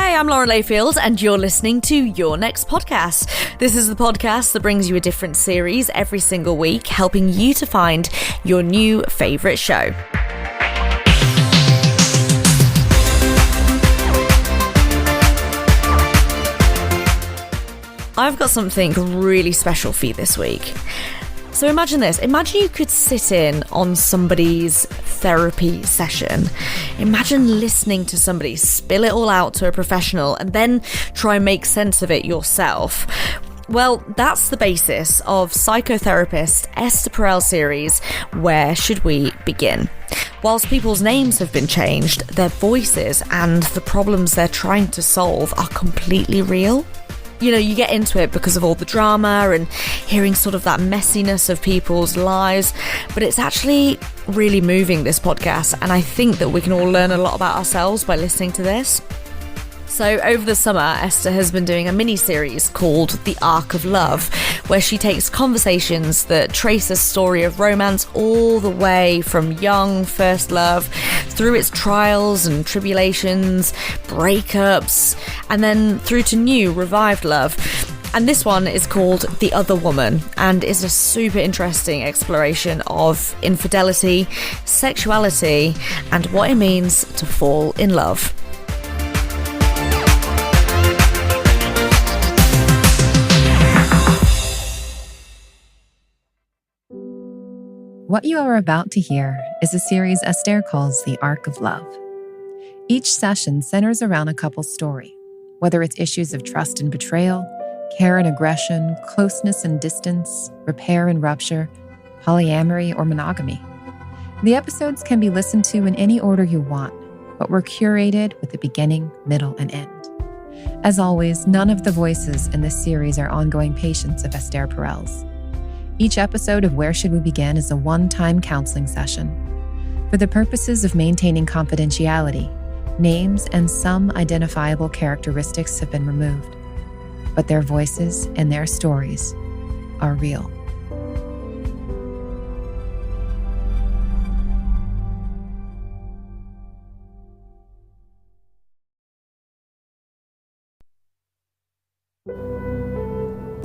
Hey, I'm Lauren Layfield, and you're listening to Your Next Podcast. This is the podcast that brings you a different series every single week, helping you to find your new favourite show. I've got something really special for you this week. So imagine this. Imagine you could sit in on somebody's therapy session. Imagine listening to somebody spill it all out to a professional and then try and make sense of it yourself. Well, that's the basis of psychotherapist Esther Perel's series, Where Should We Begin? Whilst people's names have been changed, their voices and the problems they're trying to solve are completely real. You know, you get into it because of all the drama and hearing sort of that messiness of people's lives, but it's actually really moving, this podcast, and I think that we can all learn a lot about ourselves by listening to this. So over the summer, Esther has been doing a mini-series called The Arc of Love, where she takes conversations that trace a story of romance all the way from young first love, through its trials and tribulations, breakups, and then through to new, revived love. And this one is called The Other Woman and is a super interesting exploration of infidelity, sexuality, and what it means to fall in love. What you are about to hear is a series Esther calls The Arc of Love. Each session centers around a couple's story, whether it's issues of trust and betrayal, care and aggression, closeness and distance, repair and rupture, polyamory or monogamy. The episodes can be listened to in any order you want, but we're curated with the beginning, middle, and end. As always, none of the voices in this series are ongoing patients of Esther Perel's. Each episode of Where Should We Begin is a one-time counseling session. For the purposes of maintaining confidentiality, names and some identifiable characteristics have been removed, but their voices and their stories are real.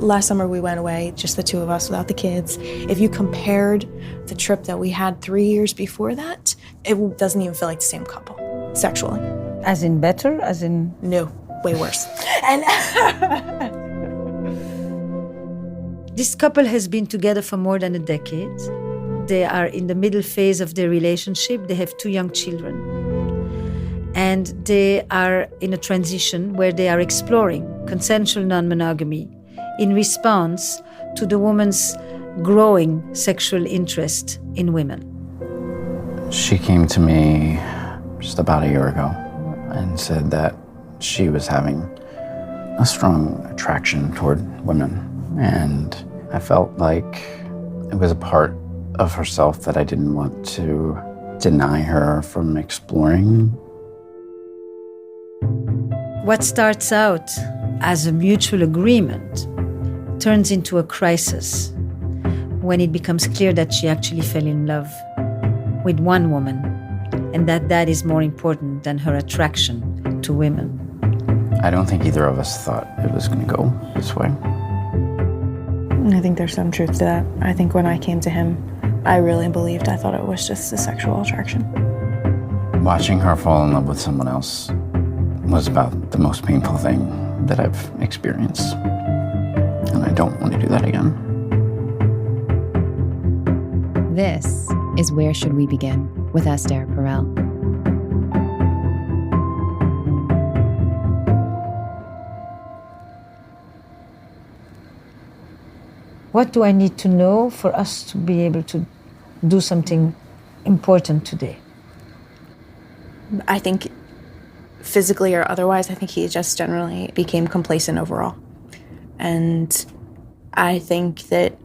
Last summer we went away, just the two of us without the kids. If you compared the trip that we had 3 years before that, it doesn't even feel like the same couple, sexually. As in better, as in? No, way worse. And this couple has been together for more than a decade. They are in the middle phase of their relationship. They have 2 young children. And they are in a transition where they are exploring consensual non-monogamy in response to the woman's growing sexual interest in women. She came to me just about a year ago and said that she was having a strong attraction toward women. And I felt like it was a part of herself that I didn't want to deny her from exploring. What starts out as a mutual agreement turns into a crisis when it becomes clear that she actually fell in love with one woman and that is more important than her attraction to women. I don't think either of us thought it was going to go this way. I think there's some truth to that. I think when I came to him, I really believed. I thought it was just a sexual attraction. Watching her fall in love with someone else was about the most painful thing that I've experienced. And I don't want to do that again. This is Where Should We Begin with Esther Perel. What do I need to know for us to be able to do something important today? I think physically or otherwise, I think he just generally became complacent overall. And I think that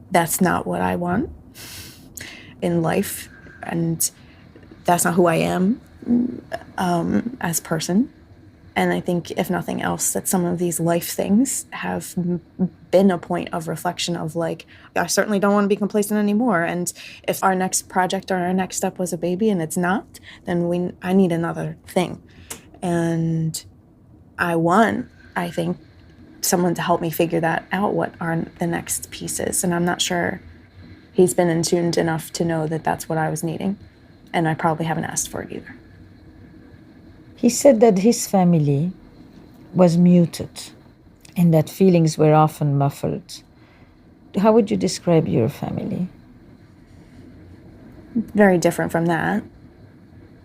that's not what I want in life. And that's not who I am as a person. And I think, if nothing else, that some of these life things have been a point of reflection of, like, I certainly don't want to be complacent anymore. And if our next project or our next step was a baby and it's not, then I need another thing. And I want, I think, someone to help me figure that out, what are the next pieces. And I'm not sure he's been in tuned enough to know that that's what I was needing. And I probably haven't asked for it either. He said that his family was muted and that feelings were often muffled. How would you describe your family? Very different from that.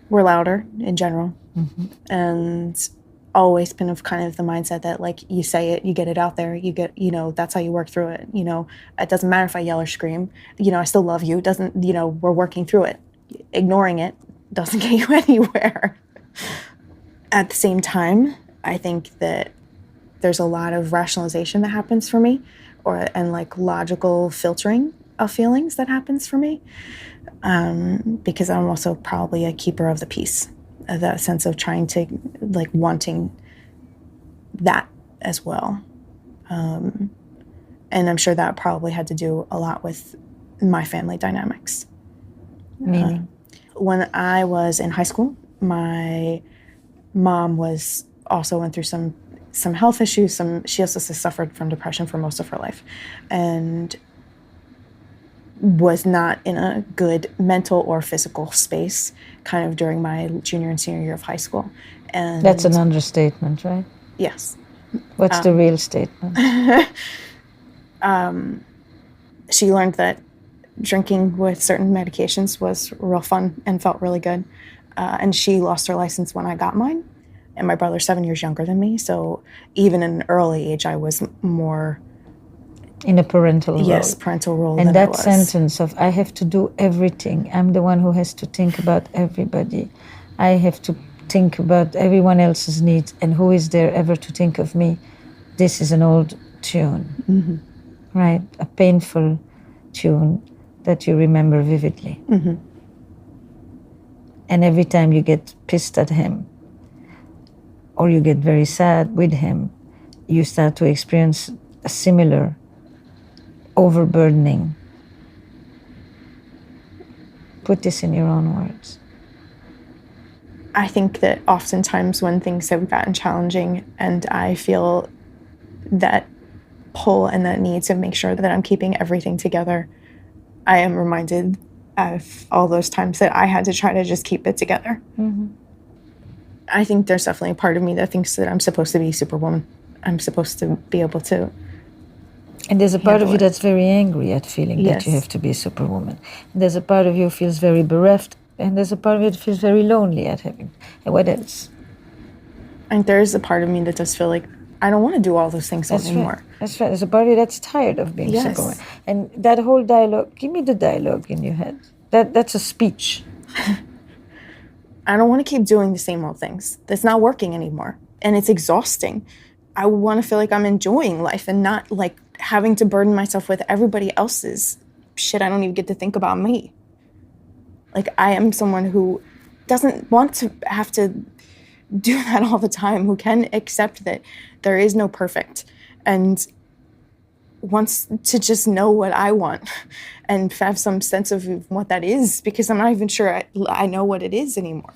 We're louder in general. Mm-hmm. And always been of kind of the mindset that, like, you say it, you get it out there, you get, that's how you work through it. It doesn't matter if I yell or scream, I still love you. It doesn't, we're working through it. Ignoring it doesn't get you anywhere. At the same time, I think that there's a lot of rationalization that happens for me, and like logical filtering of feelings that happens for me, because I'm also probably a keeper of the peace, that sense of trying to, like, wanting that as well. And I'm sure that probably had to do a lot with my family dynamics. Meaning? When I was in high school, my mom was also went through some health issues. She also suffered from depression for most of her life, and was not in a good mental or physical space kind of during my junior and senior year of high school. And that's an understatement, right? Yes. What's the real statement? She learned that drinking with certain medications was real fun and felt really good. And she lost her license when I got mine. And my brother's 7 years younger than me. So even in an early age, I was more in a parental role. Yes, parental role. And that sentence of, I have to do everything. I'm the one who has to think about everybody. I have to think about everyone else's needs. And who is there ever to think of me? This is an old tune, mm-hmm. right? A painful tune that you remember vividly. Mm-hmm. And every time you get pissed at him, or you get very sad with him, you start to experience a similar overburdening. Put this in your own words. I think that oftentimes when things have gotten challenging and I feel that pull and that need to make sure that I'm keeping everything together, I am reminded of all those times that I had to try to just keep it together. Mm-hmm. I think there's definitely a part of me that thinks that I'm supposed to be Superwoman. I'm supposed to be able to. And there's a part of you that's very angry at feeling Yes. that you have to be a Superwoman. And there's a part of you who feels very bereft. And there's a part of you that feels very lonely at having. And what else? And there is a part of me that does feel like I don't want to do all those things anymore. Right. That's right. There's a part of you that's tired of being Yes. Superwoman. And that whole dialogue, give me the dialogue in your head. That's a speech. I don't want to keep doing the same old things. That's not working anymore. And it's exhausting. I want to feel like I'm enjoying life and not like having to burden myself with everybody else's shit. I don't even get to think about me. Like, I am someone who doesn't want to have to do that all the time, who can accept that there is no perfect and wants to just know what I want and have some sense of what that is, because I'm not even sure I know what it is anymore,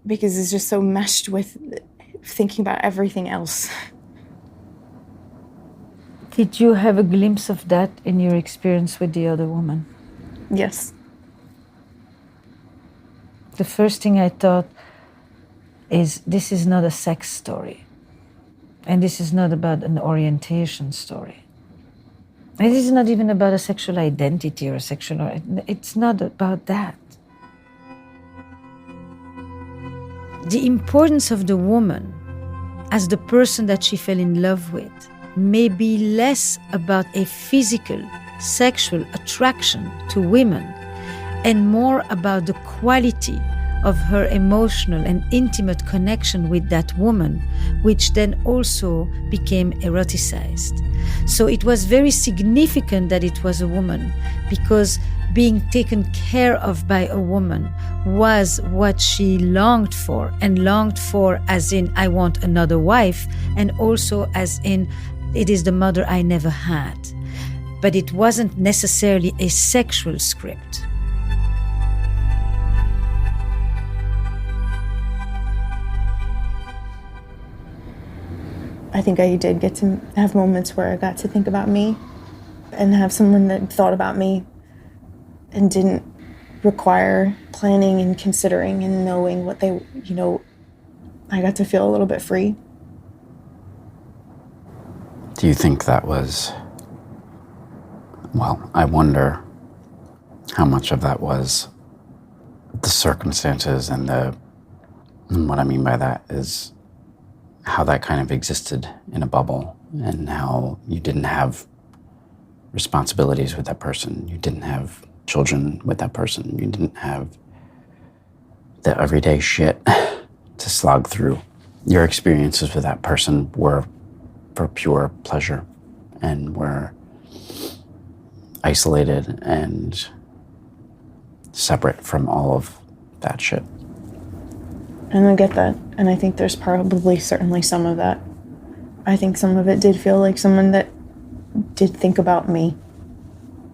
because it's just so meshed with thinking about everything else. Did you have a glimpse of that in your experience with the other woman? Yes. The first thing I thought is, this is not a sex story. And this is not about an orientation story. And this is not even about a sexual identity or it's not about that. The importance of the woman as the person that she fell in love with may be less about a physical, sexual attraction to women and more about the quality of her emotional and intimate connection with that woman, which then also became eroticized. So it was very significant that it was a woman, because being taken care of by a woman was what she longed for, and longed for as in, I want another wife, and also as in, it is the mother I never had. But it wasn't necessarily a sexual script. I think I did get to have moments where I got to think about me and have someone that thought about me and didn't require planning and considering and knowing what they, I got to feel a little bit free. Do you think that was, well, I wonder how much of that was the circumstances and what I mean by that is how that kind of existed in a bubble and how you didn't have responsibilities with that person. You didn't have children with that person. You didn't have the everyday shit to slog through. Your experiences with that person were for pure pleasure and were isolated and separate from all of that shit. And I get that. And I think there's probably certainly some of that. I think some of it did feel like someone that did think about me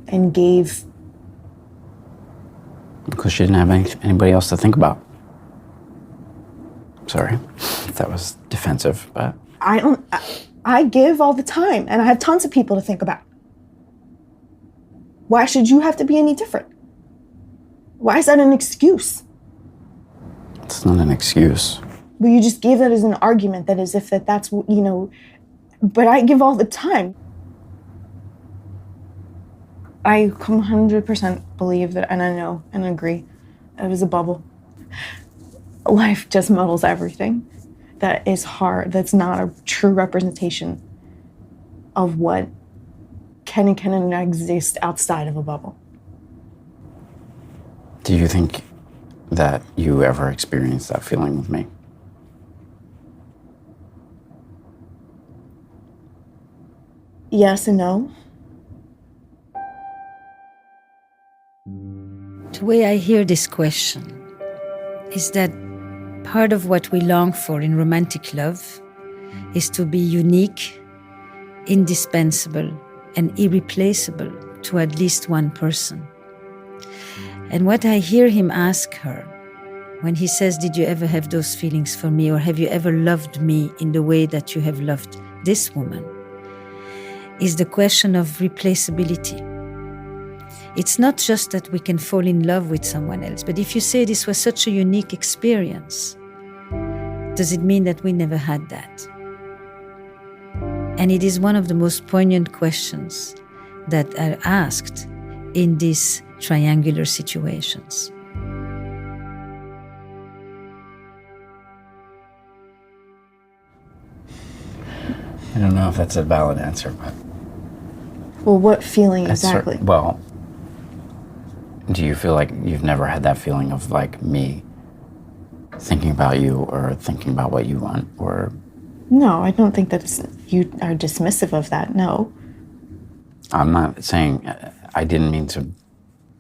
and gave. Because she didn't have anybody else to think about. Sorry if that was defensive, but. I give all the time, and I have tons of people to think about. Why should you have to be any different? Why is that an excuse? It's not an excuse. But you just gave that as an argument, that as if that's, but I give all the time. I 100% believe that, and I know and agree, it was a bubble. Life just muddles everything. That is hard. That's not a true representation of what can and cannot exist outside of a bubble. Do you think that you ever experienced that feeling with me? Yes and no. The way I hear this question is that part of what we long for in romantic love is to be unique, indispensable, and irreplaceable to at least one person. And what I hear him ask her when he says, "Did you ever have those feelings for me, or have you ever loved me in the way that you have loved this woman?" is the question of replaceability. It's not just that we can fall in love with someone else, but if you say this was such a unique experience, does it mean that we never had that? And it is one of the most poignant questions that are asked in these triangular situations. I don't know if that's a valid answer, but... Well, what feeling exactly? Well, do you feel like you've never had that feeling of like me thinking about you or thinking about what you want, or... No, I don't think that you are dismissive of that, no. I'm not saying... I didn't mean to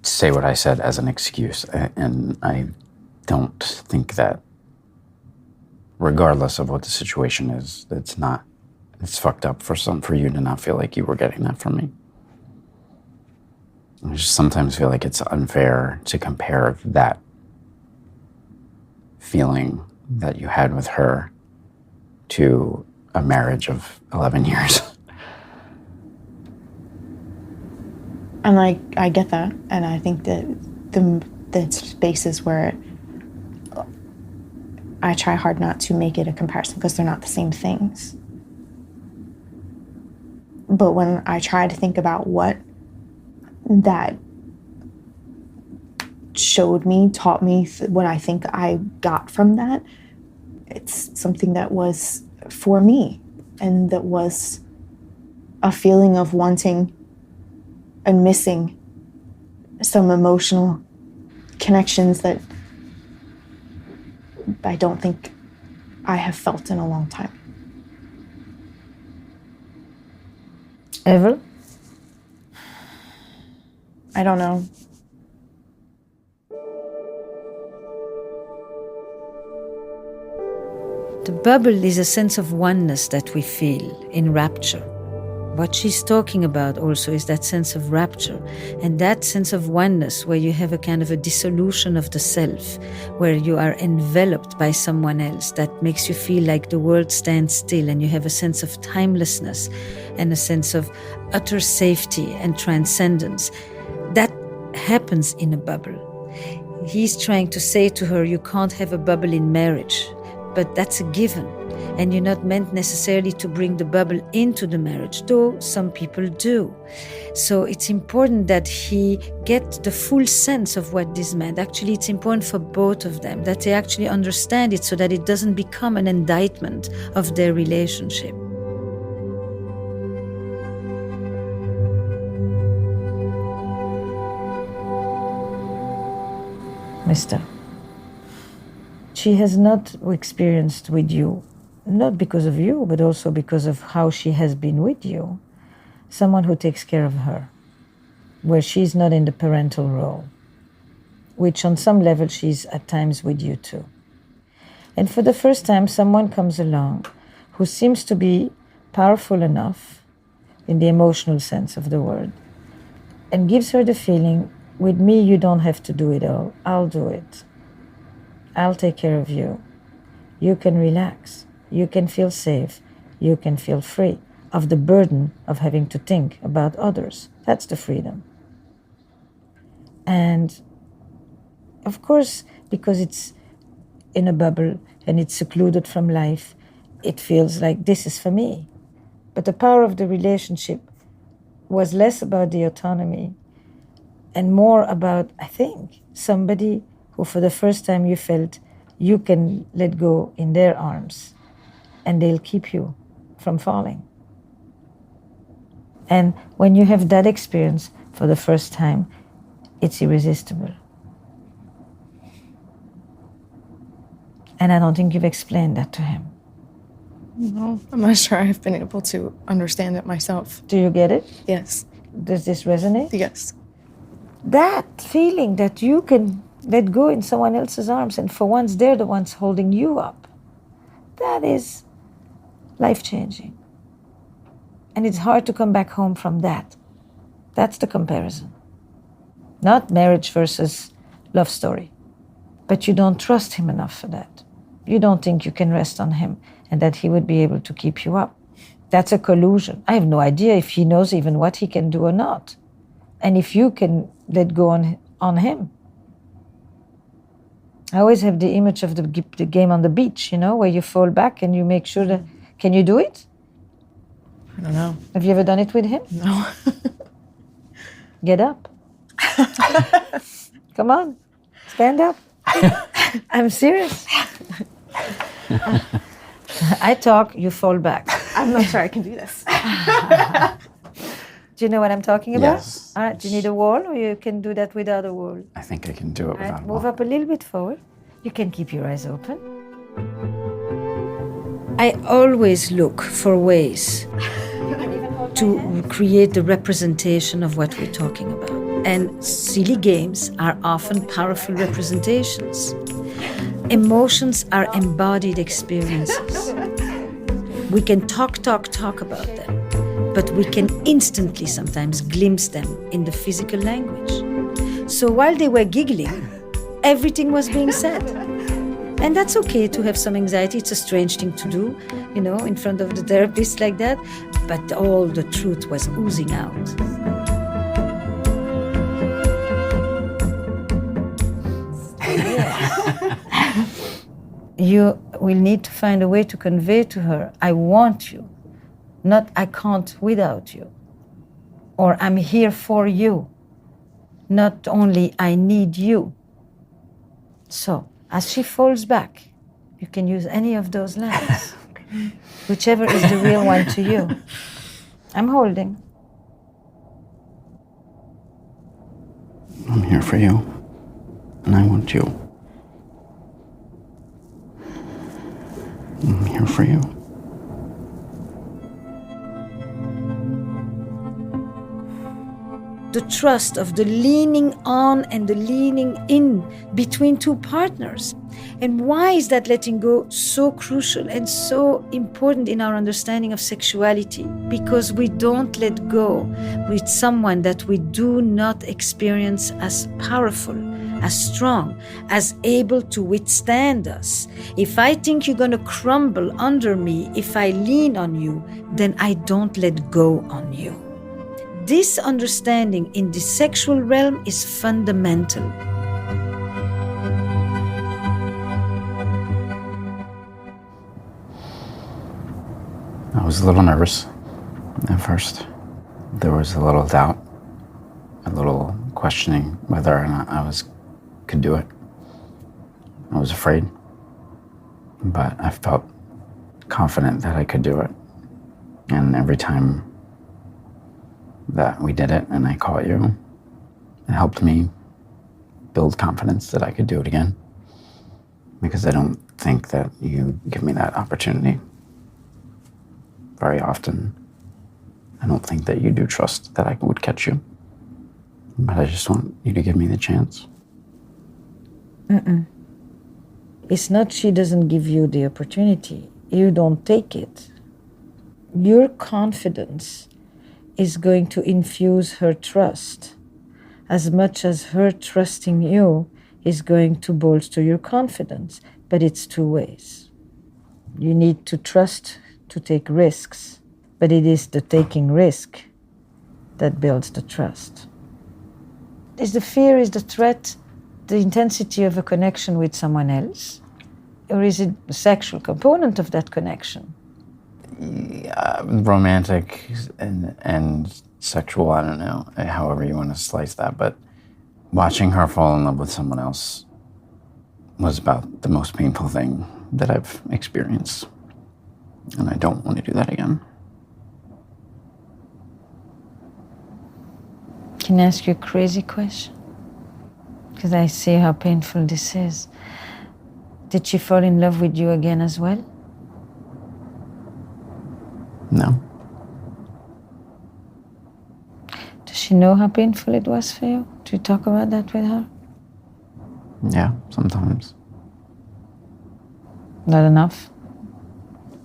say what I said as an excuse, and I don't think that, regardless of what the situation is, it's fucked up for you to not feel like you were getting that from me. I just sometimes feel like it's unfair to compare that feeling that you had with her to a marriage of 11 years. And I get that, and I think that the spaces where I try hard not to make it a comparison because they're not the same things. But when I try to think about what that showed me, taught me, what I think I got from that, it's something that was for me, and that was a feeling of wanting and missing some emotional connections that I don't think I have felt in a long time. Ever? I don't know. The bubble is a sense of oneness that we feel in rapture, What she's talking about also is that sense of rapture and that sense of oneness where you have a kind of a dissolution of the self, where you are enveloped by someone else that makes you feel like the world stands still, and you have a sense of timelessness and a sense of utter safety and transcendence. That happens in a bubble. He's trying to say to her, you can't have a bubble in marriage, but that's a given. And you're not meant necessarily to bring the bubble into the marriage, though some people do. So it's important that he get the full sense of what this meant. Actually, it's important for both of them, that they actually understand it so that it doesn't become an indictment of their relationship. Mister, she has not experienced with you, not because of you, but also because of how she has been with you, someone who takes care of her, where she's not in the parental role, which on some level she's at times with you too. And for the first time, someone comes along who seems to be powerful enough, in the emotional sense of the word, and gives her the feeling, with me you don't have to do it all, I'll do it. I'll take care of you. You can relax. You can feel safe. You can feel free of the burden of having to think about others. That's the freedom. And of course, because it's in a bubble and it's secluded from life, it feels like this is for me. But the power of the relationship was less about the autonomy and more about, I think, somebody who for the first time you felt you can let go in their arms and they'll keep you from falling. And when you have that experience for the first time, it's irresistible. And I don't think you've explained that to him. No, I'm not sure I've been able to understand it myself. Do you get it? Yes. Does this resonate? Yes. That feeling that you can let go in someone else's arms and for once they're the ones holding you up, that is life-changing. And it's hard to come back home from that. That's the comparison. Not marriage versus love story. But you don't trust him enough for that. You don't think you can rest on him and that he would be able to keep you up. That's a collusion. I have no idea if he knows even what he can do or not. And if you can let go on him. I always have the image of the game on the beach, where you fall back and you make sure that... Can you do it? I don't know. Have you ever done it with him? No. Get up. Come on. Stand up. I'm serious. I talk, you fall back. I'm not sure I can do this. Do you know what I'm talking about? Yes. All right. Do you need a wall, or you can do that without a wall? I think I can do it All right. without a Move wall. up a little bit forward. You can keep your eyes open. I always look for ways to create the representation of what we're talking about. And silly games are often powerful representations. Emotions are embodied experiences. We can talk about them, but we can instantly sometimes glimpse them in the physical language. So while they were giggling, everything was being said. And that's okay to have some anxiety. It's a strange thing to do, in front of the therapist like that. But all the truth was oozing out. You will need to find a way to convey to her, I want you, not I can't without you. Or I'm here for you, not only I need you. So, as she falls back, you can use any of those lines, whichever is the real one to you. I'm holding. I'm here for you, and I want you. I'm here for you. the trust, of the leaning on and the leaning in between two partners. And why is that letting go so crucial and so important in our understanding of sexuality? Because we don't let go with someone that we do not experience as powerful, as strong, as able to withstand us. If I think you're going to crumble under me, if I lean on you, then I don't let go on you. This understanding in the sexual realm is fundamental. I was a little nervous at first. There was a little doubt, a little questioning whether or not could do it. I was afraid, but I felt confident that I could do it. And every time that we did it and I caught you, it helped me build confidence that I could do it again. Because I don't think that you give me that opportunity very often. I don't think that you do trust that I would catch you. But I just want you to give me the chance. It's not she doesn't give you the opportunity. You don't take it. Your confidence is going to infuse her trust as much as her trusting you is going to bolster your confidence. But it's two ways. You need to trust to take risks, but it is the taking risk that builds the trust. Is the fear, is the threat, the intensity of a connection with someone else? Or is it the sexual component of that connection? Yeah, romantic and sexual, I don't know, however you want to slice that. But watching her fall in love with someone else was about the most painful thing that I've experienced. And I don't want to do that again. Can I ask you a crazy question? Because I see how painful this is. Did she fall in love with you again as well? No. Does she know how painful it was for you? Do you talk about that with her? Yeah, sometimes. Not enough?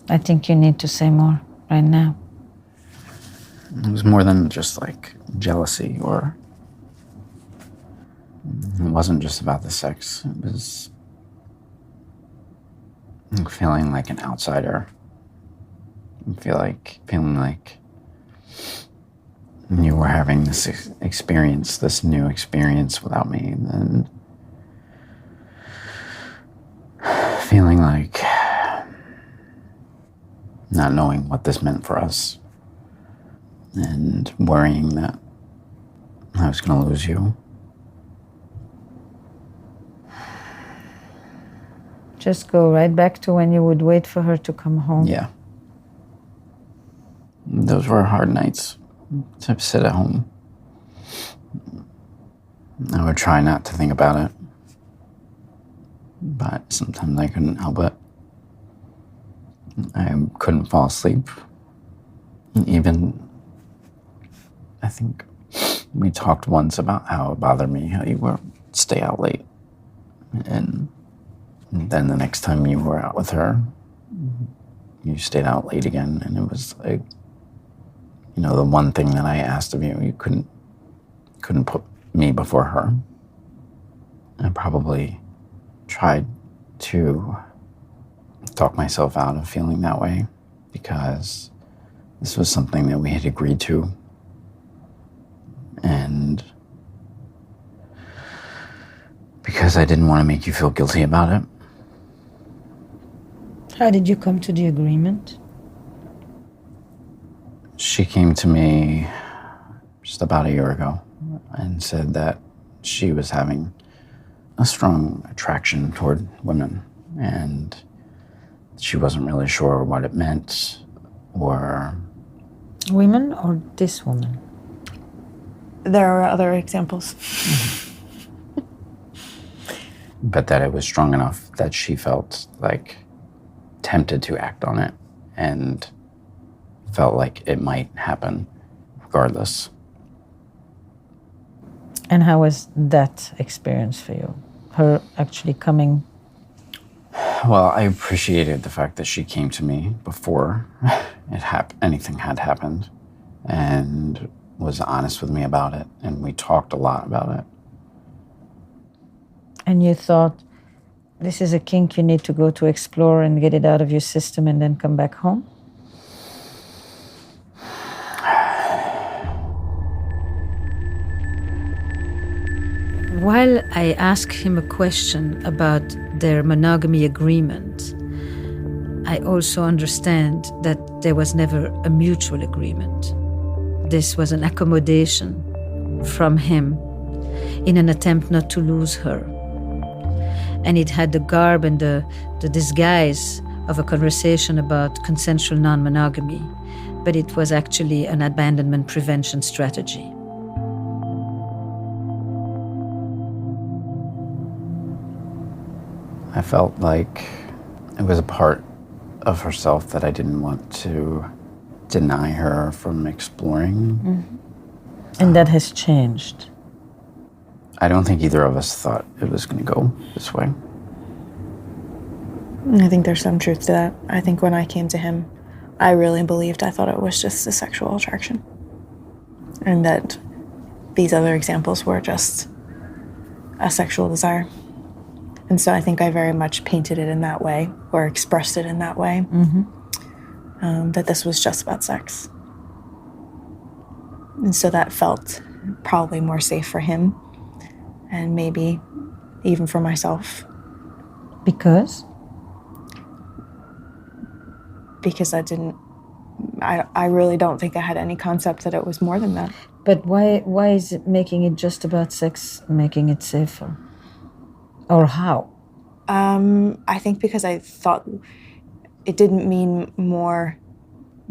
I think you need to say more right now. It was more than just like jealousy, or it wasn't just about the sex. It was feeling like an outsider. Feeling like you were having this experience, this new experience without me, and then feeling like not knowing what this meant for us, and worrying that I was going to lose you. Just go right back to when you would wait for her to come home. Yeah. Those were hard nights to sit at home. I would try not to think about it, but sometimes I couldn't help it. I couldn't fall asleep. Even, I think we talked once about how it bothered me how you would stay out late. And then the next time you were out with her, you stayed out late again. And it was like, the one thing that I asked of you, you couldn't put me before her. I probably tried to talk myself out of feeling that way, because this was something that we had agreed to. And because I didn't want to make you feel guilty about it. How did you come to the agreement? She came to me just about a year ago and said that she was having a strong attraction toward women, and she wasn't really sure what it meant, or... Women or this woman? There are other examples. But that it was strong enough that she felt like tempted to act on it and felt like it might happen regardless. And how was that experience for you? Her actually coming? Well, I appreciated the fact that she came to me before anything had happened and was honest with me about it, and we talked a lot about it. And you thought, this is a kink you need to go to explore and get it out of your system and then come back home? While I asked him a question about their monogamy agreement, I also understand that there was never a mutual agreement. This was an accommodation from him in an attempt not to lose her. And it had the garb and the disguise of a conversation about consensual non-monogamy, but it was actually an abandonment prevention strategy. I felt like it was a part of herself that I didn't want to deny her from exploring. Mm-hmm. And that has changed. I don't think either of us thought it was going to go this way. I think there's some truth to that. I think when I came to him, I really believed I thought it was just a sexual attraction. And that these other examples were just a sexual desire. And so I think I very much painted it in that way, or expressed it in that way, that this was just about sex. And so that felt probably more safe for him, and maybe even for myself. Because? Because I really don't think I had any concept that it was more than that. But why is it making it just about sex, making it safer? Or how? I think because I thought it didn't mean more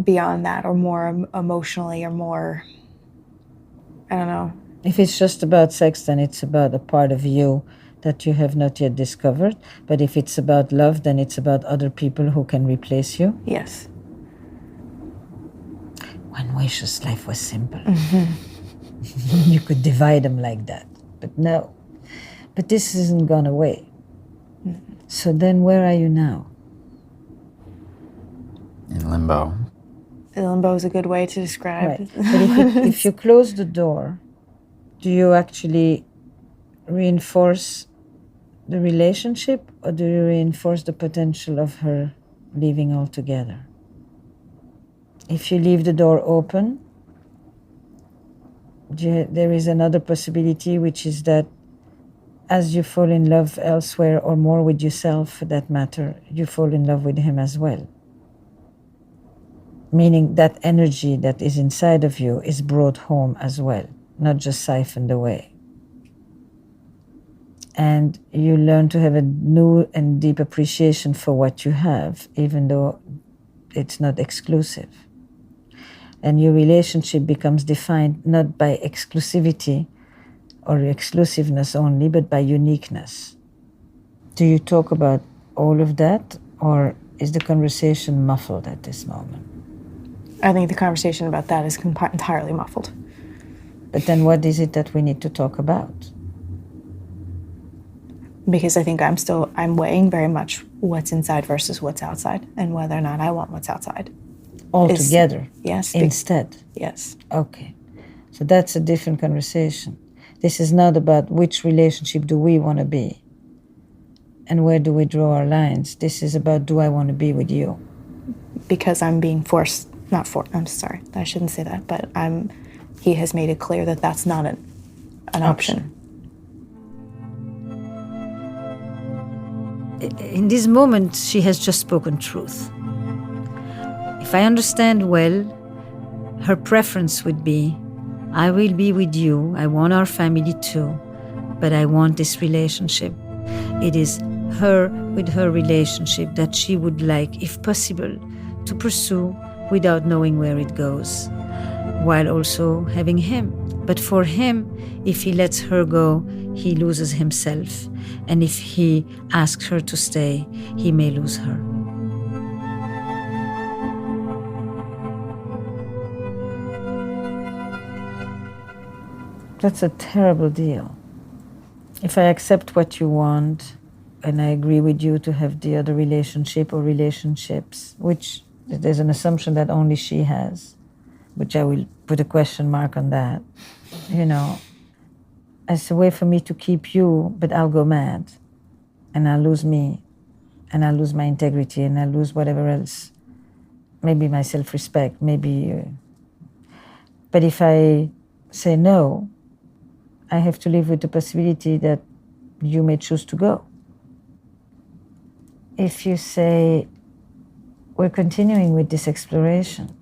beyond that, or more emotionally, or more, I don't know. If it's just about sex, then it's about a part of you that you have not yet discovered. But if it's about love, then it's about other people who can replace you. Yes. When Wacious life was simple. Mm-hmm. You could divide them like that. But no. But this hasn't gone away. Mm-hmm. So then where are you now? In limbo. Limbo is a good way to describe right. it. But if you close the door, do you actually reinforce the relationship, or do you reinforce the potential of her leaving altogether? If you leave the door open, there is another possibility, which is that as you fall in love elsewhere, or more with yourself for that matter, you fall in love with him as well. Meaning that energy that is inside of you is brought home as well, not just siphoned away. And you learn to have a new and deep appreciation for what you have, even though it's not exclusive. And your relationship becomes defined not by exclusivity or exclusiveness only, but by uniqueness. Do you talk about all of that, or is the conversation muffled at this moment? I think the conversation about that is entirely muffled. But then what is it that we need to talk about? Because I think I'm weighing very much what's inside versus what's outside, and whether or not I want what's outside. Altogether? Yes. Instead? Yes. Okay. So that's a different conversation. This is not about which relationship do we want to be and where do we draw our lines. This is about, do I want to be with you? Because I'm being forced, I'm sorry, I shouldn't say that, but he has made it clear that that's not an option. In this moment, she has just spoken truth. If I understand well, her preference would be, I will be with you, I want our family too, but I want this relationship. It is her with her relationship that she would like, if possible, to pursue without knowing where it goes, while also having him. But for him, if he lets her go, he loses himself. And if he asks her to stay, he may lose her. That's a terrible deal. If I accept what you want and I agree with you to have the other relationship or relationships, which there's an assumption that only she has, which I will put a question mark on that, as a way for me to keep you, but I'll go mad and I'll lose me and I'll lose my integrity and I'll lose whatever else, maybe my self-respect, maybe. But if I say no, I have to live with the possibility that you may choose to go. If you say, we're continuing with this exploration,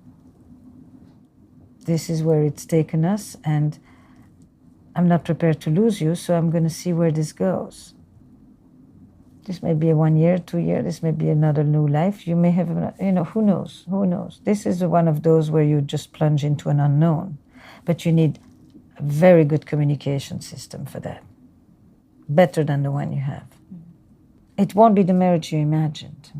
this is where it's taken us, and I'm not prepared to lose you, so I'm going to see where this goes. This may be a 1 year, 2 year, this may be another new life. You may have, who knows? This is one of those where you just plunge into an unknown. But you need a very good communication system for that. Better than the one you have. It won't be the marriage you imagined.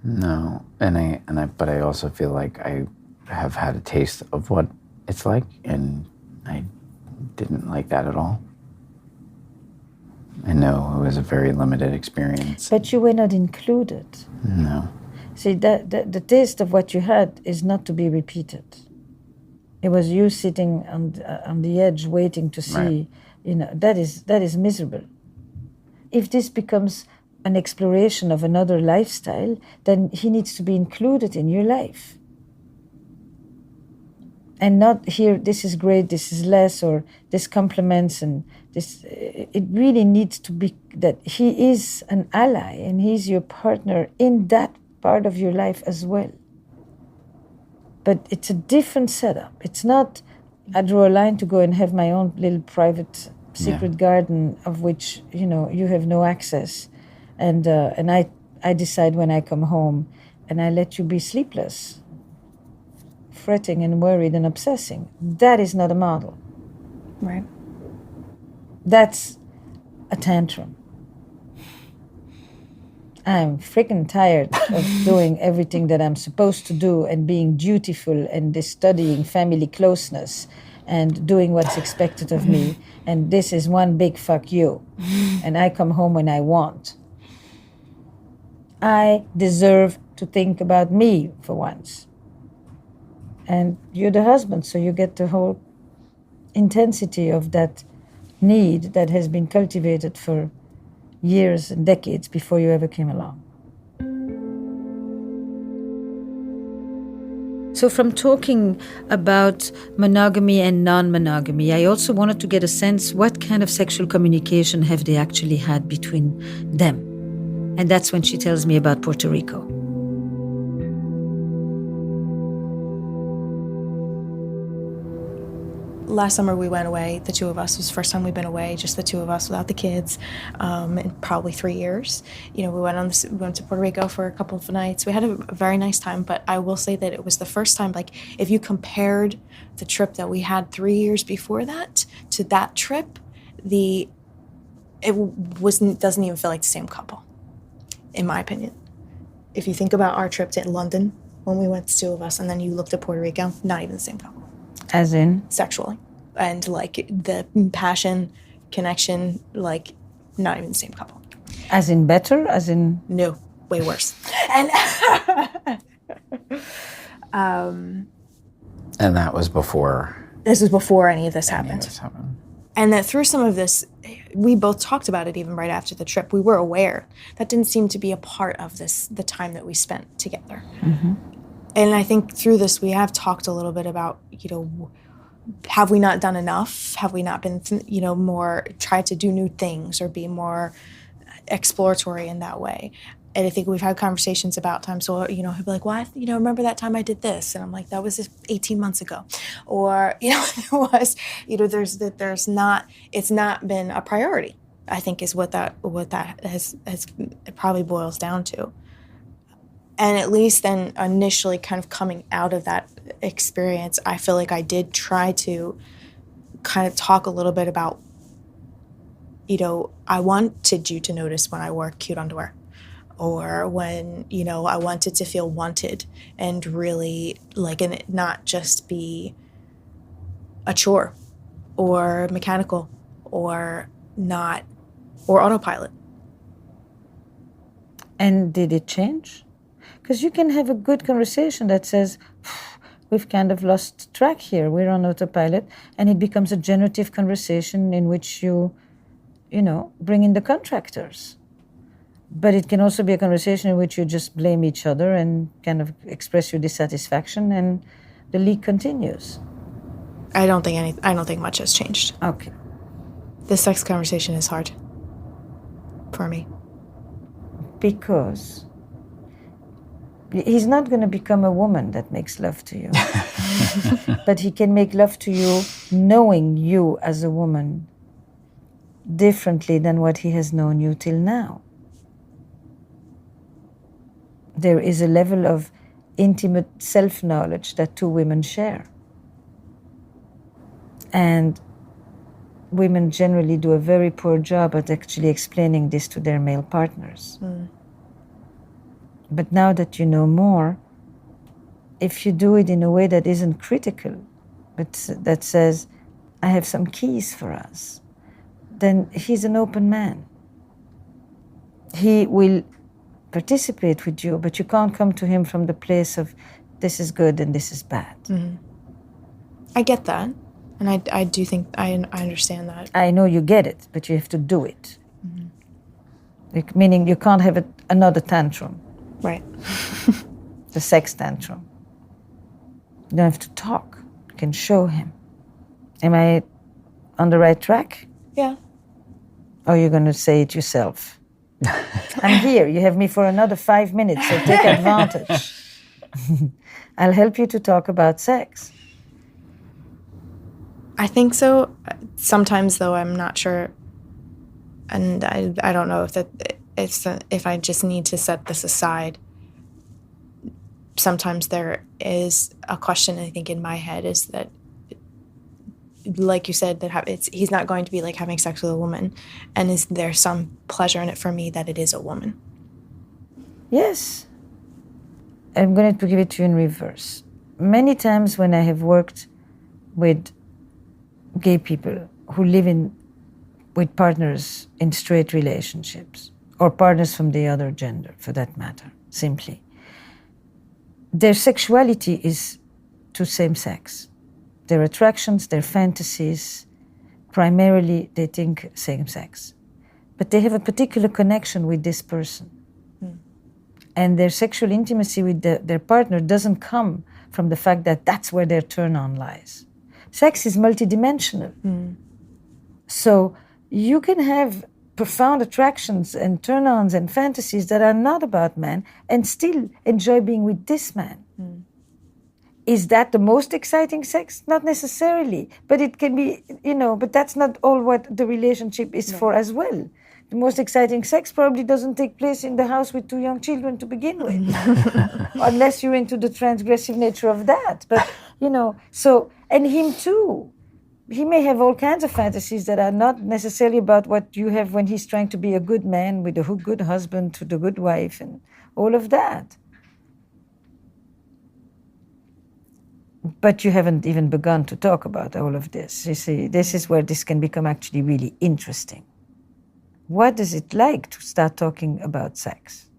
No, but I also feel like I have had a taste of what it's like, and I didn't like that at all. I know it was a very limited experience. But you were not included. No. See, the taste of what you had is not to be repeated. It was you sitting on the edge waiting to see, right. That is miserable. If this becomes an exploration of another lifestyle, then he needs to be included in your life. And not here, this is great, this is less, or this complements, and this. It really needs to be that he is an ally and he's your partner in that part of your life as well. But it's a different setup. It's not, I draw a line to go and have my own little private secret garden of which, you have no access. And I decide when I come home, and I let you be sleepless, fretting and worried and obsessing. That is not a model. Right. That's a tantrum. I'm freaking tired of doing everything that I'm supposed to do and being dutiful and studying family closeness and doing what's expected of me. And this is one big fuck you. And I come home when I want. I deserve to think about me for once. And you're the husband, so you get the whole intensity of that need that has been cultivated for years and decades before you ever came along. So from talking about monogamy and non-monogamy, I also wanted to get a sense what kind of sexual communication have they actually had between them. And that's when she tells me about Puerto Rico. Last summer we went away, the two of us. It was the first time we've been away, just the two of us without the kids, in probably 3 years. We went to Puerto Rico for a couple of nights. We had a very nice time, but I will say that it was the first time, if you compared the trip that we had 3 years before that to that trip, it doesn't even feel like the same couple, in my opinion. If you think about our trip to London, when we went, the two of us, and then you looked at Puerto Rico, not even the same couple. As in? Sexually. And the passion, connection, not even the same couple. As in better? As in? No, way worse. And and that was before. This was before any of this happened. And that through some of this, we both talked about it even right after the trip. We were aware that didn't seem to be a part of the time that we spent together. Mm-hmm. And I think through this, we have talked a little bit about, have we not done enough? Have we not been, more tried to do new things or be more exploratory in that way? And I think we've had conversations about times, so, he'll be like, well, remember that time I did this? And I'm like, that was 18 months ago. Or, it's not been a priority, I think is what that has it probably boils down to. And at least then initially kind of coming out of that experience, I feel like I did try to kind of talk a little bit about, I wanted you to notice when I wore cute underwear or when, I wanted to feel wanted and really and it not just be a chore or mechanical or not, or autopilot. And did it change? Because you can have a good conversation that says, we've kind of lost track here, we're on autopilot, and it becomes a generative conversation in which you bring in the contractors. But it can also be a conversation in which you just blame each other and kind of express your dissatisfaction, and the leak continues. I don't think much has changed. Okay. The sex conversation is hard for me. Because he's not going to become a woman that makes love to you. But he can make love to you knowing you as a woman differently than what he has known you till now. There is a level of intimate self-knowledge that two women share. And women generally do a very poor job at actually explaining this to their male partners. But now that you know more, if you do it in a way that isn't critical, but that says, I have some keys for us, then he's an open man. He will participate with you, but you can't come to him from the place of this is good and this is bad. Mm-hmm. I get that. And I do think I understand that. I know you get it, but you have to do it. Meaning you can't have another tantrum. Right. The sex tantrum. You don't have to talk. You can show him. Am I on the right track? Yeah. Or are you going to say it yourself? I'm here. You have me for another 5 minutes, so take advantage. I'll help you to talk about sex. I think so. Sometimes, though, I'm not sure, and I don't know if I just need to set this aside. Sometimes there is a question, I think, in my head is that, like you said, that he's not going to be like having sex with a woman, and is there some pleasure in it for me that it is a woman? Yes. I'm going to give it to you in reverse. Many times when I have worked with gay people who live with partners in straight relationships, or partners from the other gender, for that matter, simply, their sexuality is to same sex. Their attractions, their fantasies, primarily they think same sex. But they have a particular connection with this person. And their sexual intimacy with their partner doesn't come from the fact that that's where their turn-on lies. Sex is multidimensional. So you can have profound attractions and turn-ons and fantasies that are not about man and still enjoy being with this man. Is that the most exciting sex? Not necessarily, but it can be, but that's not all what the relationship is for as well. The most exciting sex probably doesn't take place in the house with 2 young children to begin with, unless you're into the transgressive nature of that. But, so, and him too. He may have all kinds of fantasies that are not necessarily about what you have when he's trying to be a good man with a good husband to the good wife and all of that. But you haven't even begun to talk about all of this. You see, this is where this can become actually really interesting. What is it like to start talking about sex?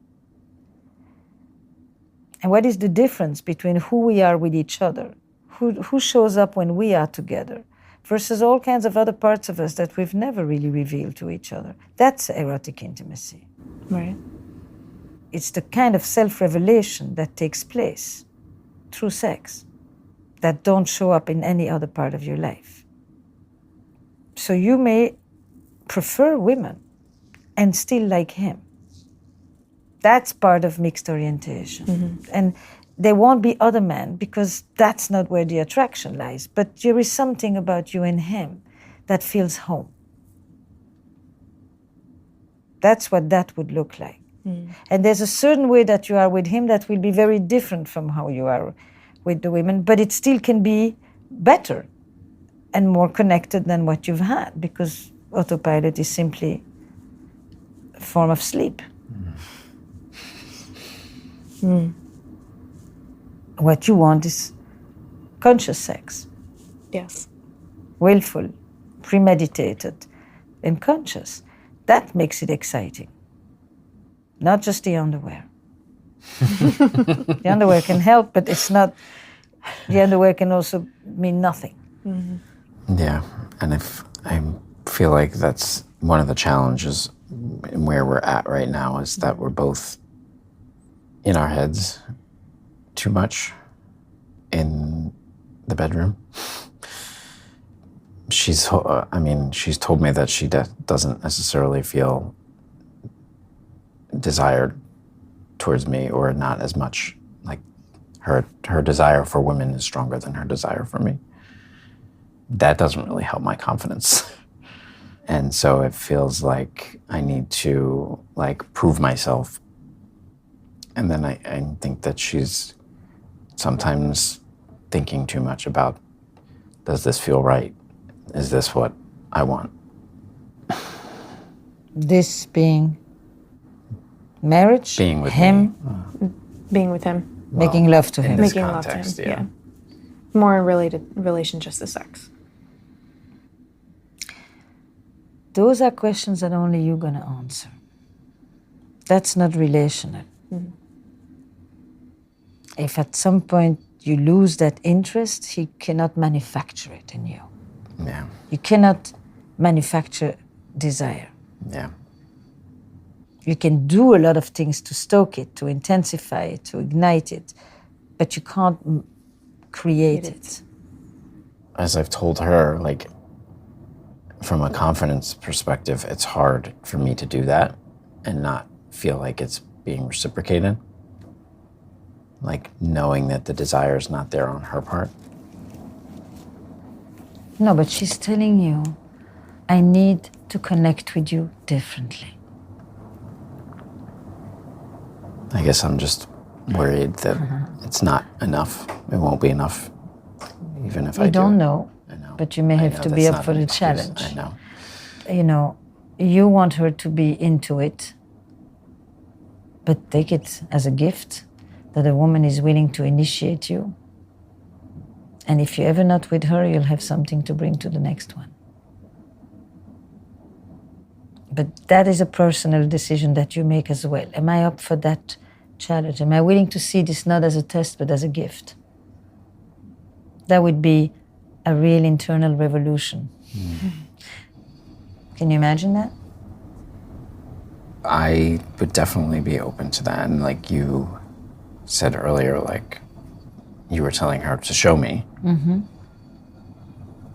And what is the difference between who we are with each other, who shows up when we are together, versus all kinds of other parts of us that we've never really revealed to each other? That's erotic intimacy. Right. It's the kind of self-revelation that takes place through sex that don't show up in any other part of your life. So you may prefer women and still like him. That's part of mixed orientation. And there won't be other men because that's not where the attraction lies. But there is something about you and him that feels home. That's what that would look like. And there's a certain way that you are with him that will be very different from how you are with the women, but it still can be better and more connected than what you've had, because autopilot is simply a form of sleep. What you want is conscious sex. Yes. Willful, premeditated and conscious. That makes it exciting. Not just the underwear. The underwear can help, but it's not. The underwear can also mean nothing. Mm-hmm. Yeah, and if I feel like that's one of the challenges in where we're at right now is that we're both in our heads too much in the bedroom. She's told me that she doesn't necessarily feel desired towards me, or not as much. Like her desire for women is stronger than her desire for me. That doesn't really help my confidence. And so it feels like I need to prove myself. And then I think that she's sometimes thinking too much about, does this feel right? Is this what I want? This being marriage? Being with him? me. Being with him. Making love to him. In this Making love to context, him, yeah. More relation just to sex. Those are questions that only you're going to answer. That's not relational. Mm-hmm. If at some point you lose that interest, he cannot manufacture it in you. Yeah. You cannot manufacture desire. Yeah. You can do a lot of things to stoke it, to intensify it, to ignite it, but you can't create it. As I've told her, from a confidence perspective, it's hard for me to do that and not feel like it's being reciprocated. Knowing that the desire is not there on her part. No, but she's telling you, I need to connect with you differently. I guess I'm just worried that it's not enough. It won't be enough, even if I do. You don't know, I know. but you may have to be up for the challenge. I know. You know, you want her to be into it, but take it as a gift that a woman is willing to initiate you. And if you're ever not with her, you'll have something to bring to the next one. But that is a personal decision that you make as well. Am I up for that challenge? Am I willing to see this not as a test, but as a gift? That would be a real internal revolution. Mm. Can you imagine that? I would definitely be open to that. And like you said earlier, you were telling her to show me. Mm-hmm.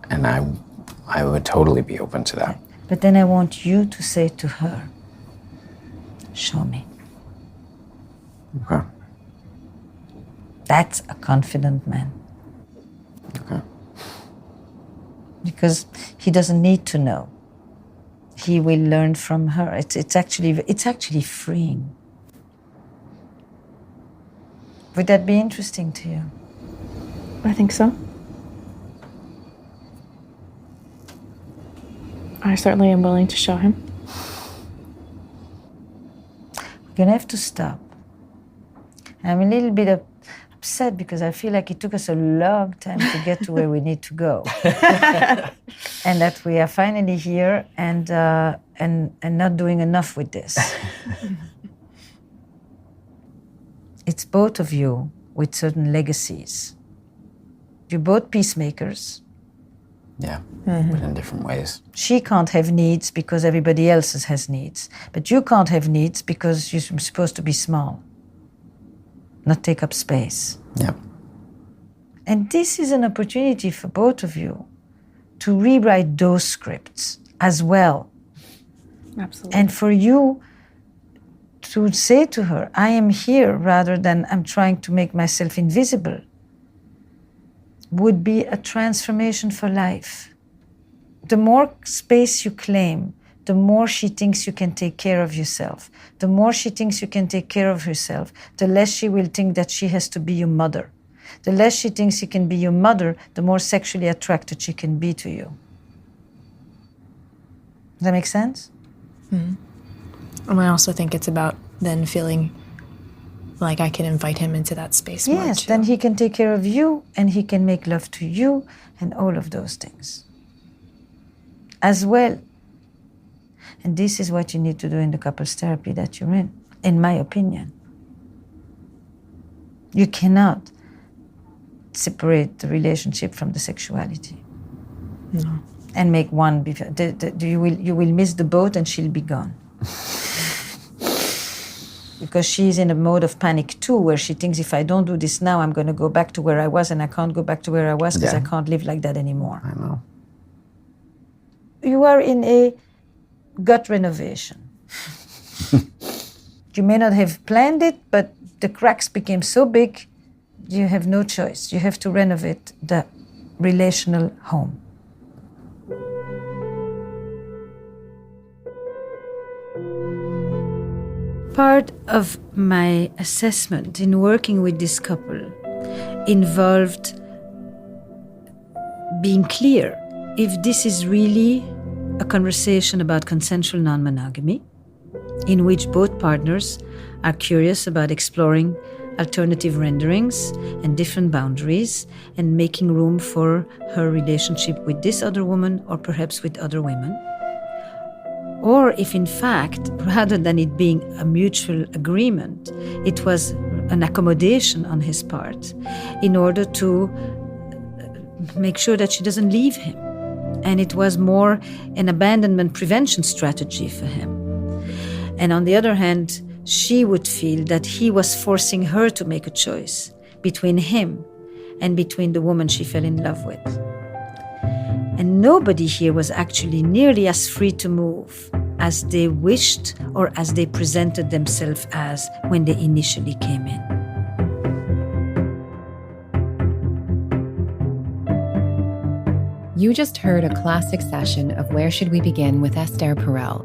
And I would totally be open to that. But then I want you to say to her, show me. Okay. That's a confident man. Okay. Because he doesn't need to know. He will learn from her. It's actually freeing. Would that be interesting to you? I think so. I certainly am willing to show him. We're gonna have to stop. I'm a little bit upset because I feel like it took us a long time to get to where we need to go. And that we are finally here and not doing enough with this. It's both of you with certain legacies. You're both peacemakers. Yeah, but in different ways. She can't have needs because everybody else has needs. But you can't have needs because you're supposed to be small, not take up space. Yep. And this is an opportunity for both of you to rewrite those scripts as well. Absolutely. And for you to say to her, I am here rather than I'm trying to make myself invisible, would be a transformation for life. The more space you claim, the more she thinks you can take care of yourself. The more she thinks you can take care of herself, the less she will think that she has to be your mother. The less she thinks she can be your mother, the more sexually attracted she can be to you. Does that make sense? Mm-hmm. And I also think it's about then feeling like I can invite him into that space more, Yes, too. then he can take care of you and he can make love to you and all of those things. as well. And this is what you need to do in the couples therapy that you're in my opinion. You cannot separate the relationship from the sexuality. No. And make one, you will miss the boat and she'll be gone. Because she's in a mode of panic too, where she thinks if I don't do this now, I'm going to go back to where I was, and I can't go back to where I was because I can't live like that anymore. I know. You are in a gut renovation. You may not have planned it, but the cracks became so big, you have no choice. You have to renovate the relational home. Part of my assessment in working with this couple involved being clear if this is really a conversation about consensual non-monogamy, in which both partners are curious about exploring alternative renderings and different boundaries and making room for her relationship with this other woman or perhaps with other women. Or if in fact, rather than it being a mutual agreement, it was an accommodation on his part in order to make sure that she doesn't leave him. And it was more an abandonment prevention strategy for him. And on the other hand, she would feel that he was forcing her to make a choice between him and between the woman she fell in love with. And nobody here was actually nearly as free to move as they wished or as they presented themselves as when they initially came in. You just heard a classic session of Where Should We Begin with Esther Perel.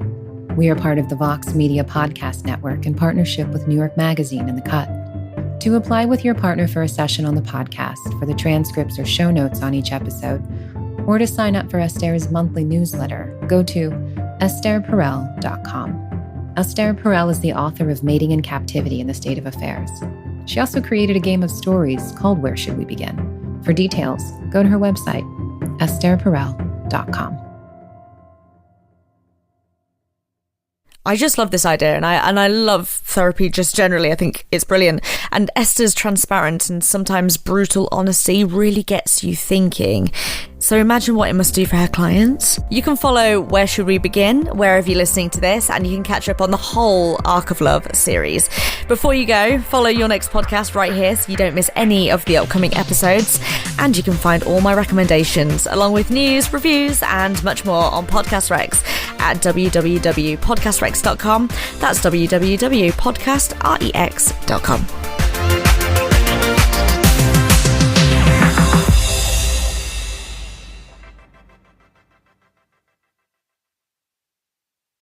We are part of the Vox Media Podcast Network in partnership with New York Magazine and The Cut. To apply with your partner for a session on the podcast, for the transcripts or show notes on each episode, or to sign up for Esther's monthly newsletter, go to estherperel.com. Esther Perel is the author of Mating in Captivity in the State of Affairs. She also created a game of stories called Where Should We Begin? For details, go to her website, estherperel.com. I just love this idea, and I love therapy just generally. I think it's brilliant. And Esther's transparent and sometimes brutal honesty really gets you thinking. So imagine what it must do for her clients. You can follow Where Should We Begin wherever you're listening to this, and you can catch up on the whole Arc of Love series. Before you go, follow your next podcast right here so you don't miss any of the upcoming episodes. And you can find all my recommendations along with news, reviews, and much more on Podcast Rex at www.podcastrex.com. That's www.podcastrex.com.